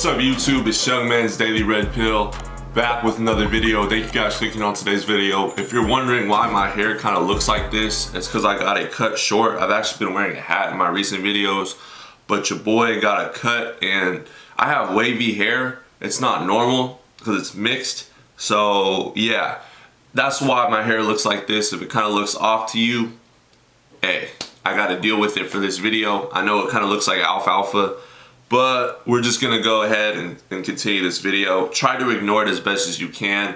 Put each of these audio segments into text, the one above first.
What's up YouTube, it's Young Man's Daily Red Pill, back with another video. Thank you guys for clicking on today's video. If you're wondering why my hair kind of looks like this, it's because I got it cut short. I've actually been wearing a hat in my recent videos, but your boy got it cut and I have wavy hair. It's not normal because it's mixed. So yeah, that's why my hair looks like this. If it kind of looks off to you, hey, I got to deal with it for this video. I know it kind of looks like alfalfa, but we're just gonna go ahead and continue this video. Try to ignore it as best as you can.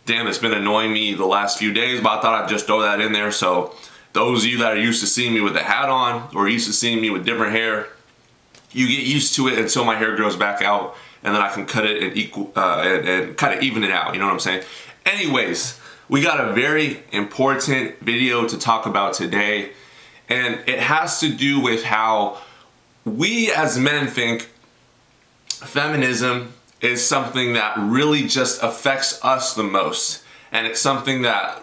Damn, it's been annoying me the last few days, but I thought I'd just throw that in there. So those of you that are used to seeing me with a hat on or used to seeing me with different hair, you get used to it until my hair grows back out, and then I can cut it and kind of even it out, you know what I'm saying? Anyways, we got a very important video to talk about today, and it has to do with how we as men think feminism is something that really just affects us the most, and it's something that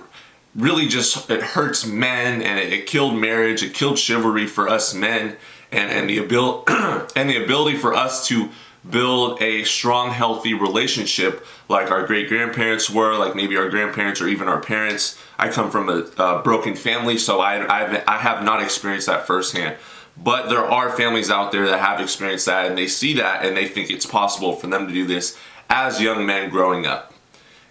really just, it hurts men, and it killed marriage, it killed chivalry for us men, and the ability for us to build a strong, healthy relationship like our great-grandparents were, like maybe our grandparents or even our parents. I come from a broken family, so I have not experienced that firsthand. But there are families out there that have experienced that, and they see that and they think it's possible for them to do this as young men growing up.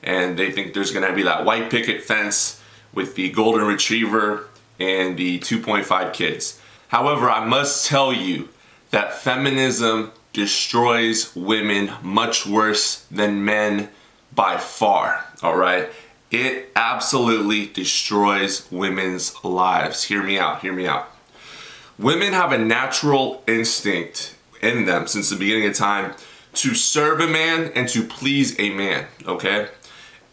And they think there's gonna be that white picket fence with the golden retriever and the 2.5 kids. However, I must tell you that feminism destroys women much worse than men by far, all right? It absolutely destroys women's lives. Hear me out, hear me out. Women have a natural instinct in them since the beginning of time to serve a man and to please a man, okay?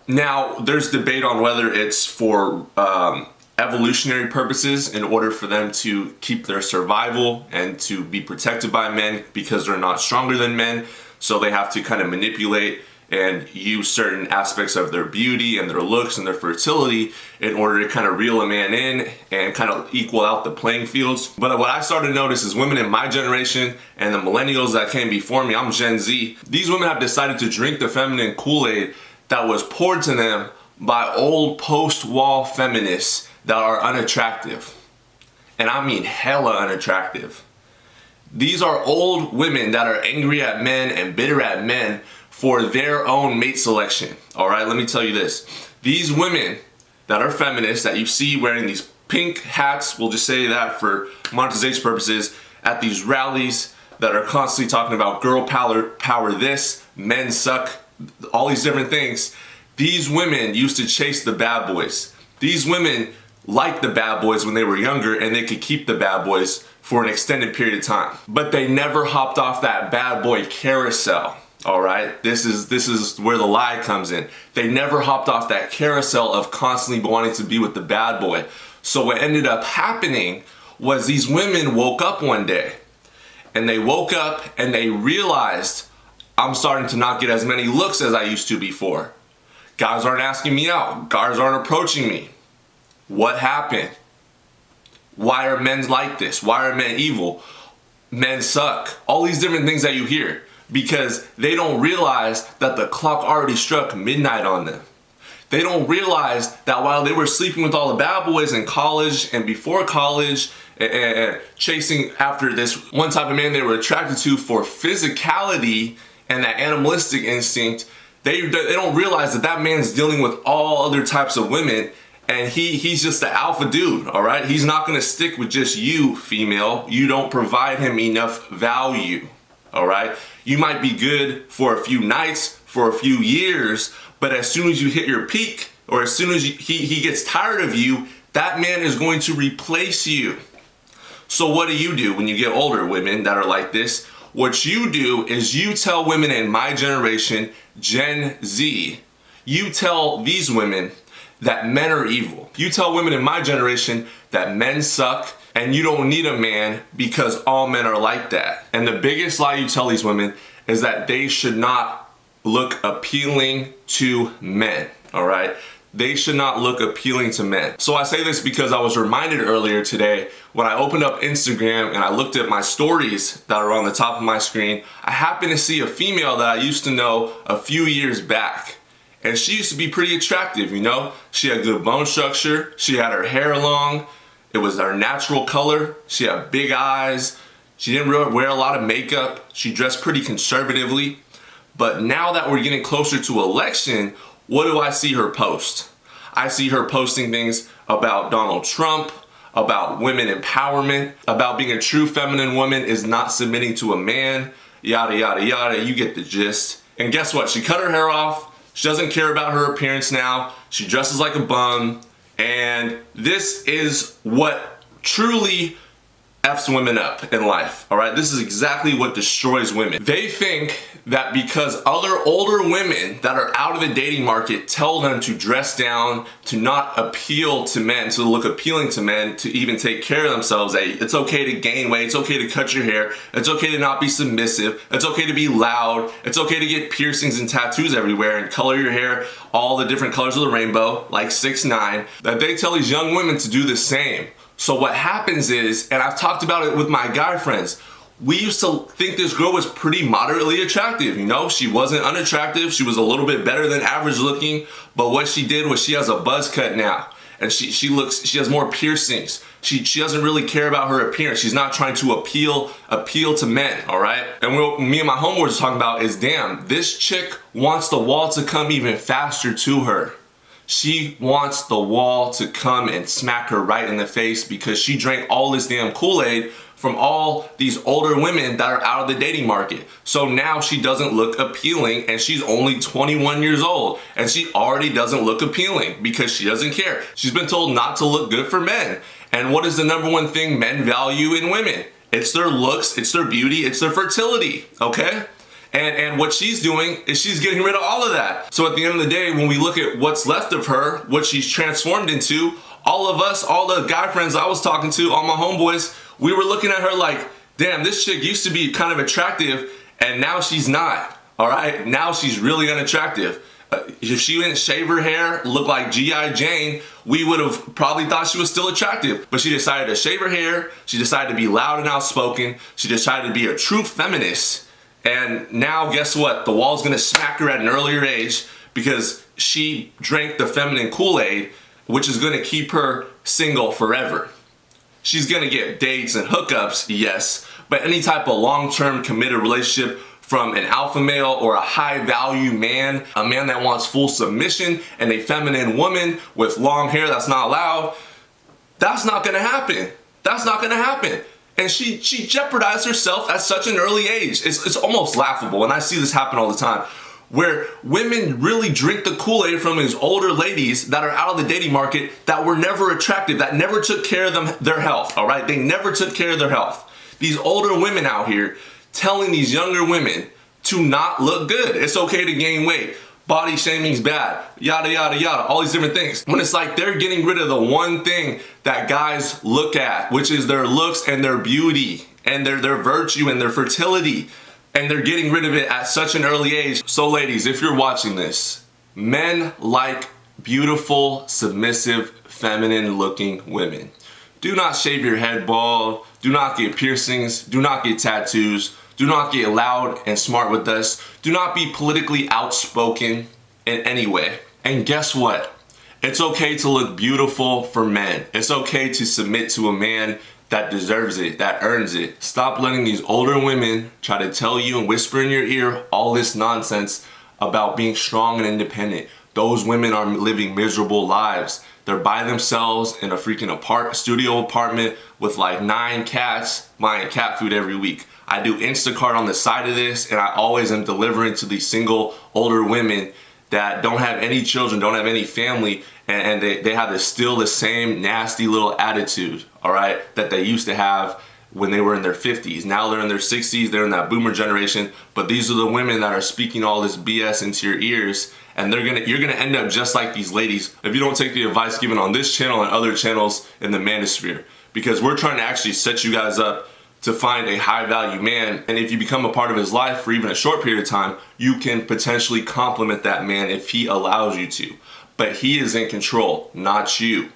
Now, there's debate on whether it's for evolutionary purposes in order for them to keep their survival and to be protected by men because they're not stronger than men, so they have to kind of manipulate and use certain aspects of their beauty and their looks and their fertility in order to kind of reel a man in and kind of equal out the playing fields. But what I started to notice is women in my generation and the millennials that came before me, I'm Gen Z, these women have decided to drink the feminine Kool-Aid that was poured to them by old post-wall feminists that are unattractive. And I mean hella unattractive. These are old women that are angry at men and bitter at men for their own mate selection. All right, let me tell you this. These women that are feminists that you see wearing these pink hats, we'll just say that for monetization purposes, at these rallies that are constantly talking about girl power this, men suck, all these different things. These women used to chase the bad boys. These women liked the bad boys when they were younger, and they could keep the bad boys for an extended period of time. But they never hopped off that bad boy carousel. All right, this is where the lie comes in. They never hopped off that carousel of constantly wanting to be with the bad boy. So what ended up happening was these women woke up one day, and they woke up and they realized, I'm starting to not get as many looks as I used to before. Guys aren't asking me out. Guys aren't approaching me. What happened? Why are men like this? Why are men evil? Men suck. All these different things that you hear. Because they don't realize that the clock already struck midnight on them. They don't realize that while they were sleeping with all the bad boys in college and before college and chasing after this one type of man they were attracted to for physicality and that animalistic instinct, they don't realize that that man's dealing with all other types of women, and he's just the alpha dude, all right? He's not gonna stick with just you, female. You don't provide him enough value, all right? You might be good for a few nights, for a few years, but as soon as you hit your peak, or as soon as he gets tired of you, that man is going to replace you. So what do when you get older, women that are like this? What you do is you tell women in my generation, Gen Z, you tell these women that men are evil. You tell women in my generation that men suck, and you don't need a man because all men are like that. And the biggest lie you tell these women is that they should not look appealing to men, all right? they should not look appealing to men. So I say this because I was reminded earlier today when I opened up Instagram and I looked at my stories that are on the top of my screen, I happened to see a female that I used to know a few years back. And she used to be pretty attractive, you know? She had good bone structure, she had her hair long, it was her natural color, she had big eyes, she didn't really wear a lot of makeup, she dressed pretty conservatively. But now that we're getting closer to election, what do I see her post? I see her posting things about Donald Trump, about women empowerment, about being a true feminine woman is not submitting to a man, yada, yada, yada. You get the gist. And guess what? She cut her hair off. She doesn't care about her appearance now. She dresses like a bum. And this is what truly F's women up in life, all right? This is exactly what destroys women. They think that because other older women that are out of the dating market tell them to dress down, to not appeal to men, to look appealing to men, to even take care of themselves, that it's okay to gain weight, it's okay to cut your hair, it's okay to not be submissive, it's okay to be loud, it's okay to get piercings and tattoos everywhere and color your hair all the different colors of the rainbow, like 6ix9ine, that they tell these young women to do the same. So what happens is, and I've talked about it with my guy friends, we used to think this girl was pretty moderately attractive, you know? She wasn't unattractive, she was a little bit better than average looking, but what she did was she has a buzz cut now. And she has more piercings. She doesn't really care about her appearance. She's not trying to appeal to men, all right? And what me and my homeboys were talking about is, damn, this chick wants the wall to come even faster to her. She wants the wall to come and smack her right in the face because she drank all this damn Kool-Aid from all these older women that are out of the dating market. So now she doesn't look appealing, and she's only 21 years old and she already doesn't look appealing because she doesn't care. She's been told not to look good for men. And what is the number one thing men value in women? It's their looks, it's their beauty, it's their fertility, okay? And what she's doing is she's getting rid of all of that. So at the end of the day, when we look at what's left of her, what she's transformed into, all of us, all the guy friends I was talking to, all my homeboys, we were looking at her like, damn, this chick used to be kind of attractive and now she's not, all right? Now she's really unattractive. If she didn't shave her hair, look like G.I. Jane, we would have probably thought she was still attractive. But she decided to shave her hair, she decided to be loud and outspoken, she decided to be a true feminist. And now guess what? The wall's gonna smack her at an earlier age because she drank the feminine Kool-Aid, which is gonna keep her single forever. She's gonna get dates and hookups, yes, but any type of long-term committed relationship from an alpha male or a high value man, a man that wants full submission, and a feminine woman with long hair that's not allowed, that's not gonna happen. That's not gonna happen. And she jeopardized herself at such an early age. It's almost laughable, and I see this happen all the time, where women really drink the Kool-Aid from these older ladies that are out of the dating market that were never attractive, that never took care of their health, all right? They never took care of their health. These older women out here telling these younger women to not look good. It's okay to gain weight. Body shaming's bad, yada, yada, yada, all these different things. When it's like they're getting rid of the one thing that guys look at, which is their looks and their beauty and their virtue and their fertility, and they're getting rid of it at such an early age. So ladies, if you're watching this, men like beautiful, submissive, feminine looking women. Do not shave your head bald, do not get piercings, do not get tattoos, do not get loud and smart with us. Do not be politically outspoken in any way. And guess what? It's okay to look beautiful for men. It's okay to submit to a man that deserves it, that earns it. Stop letting these older women try to tell you and whisper in your ear all this nonsense about being strong and independent. Those women are living miserable lives. They're by themselves in a freaking studio apartment with like 9 cats, buying cat food every week. I do Instacart on the side of this, and I always am delivering to these single older women that don't have any children, don't have any family, and they have still the same nasty little attitude, all right, that they used to have when they were in their 50s. Now they're in their 60s, they're in that boomer generation, but these are the women that are speaking all this BS into your ears, and you're gonna end up just like these ladies if you don't take the advice given on this channel and other channels in the manosphere, because we're trying to actually set you guys up to find a high value man, and if you become a part of his life for even a short period of time, you can potentially compliment that man if he allows you to. but he is in control, not you.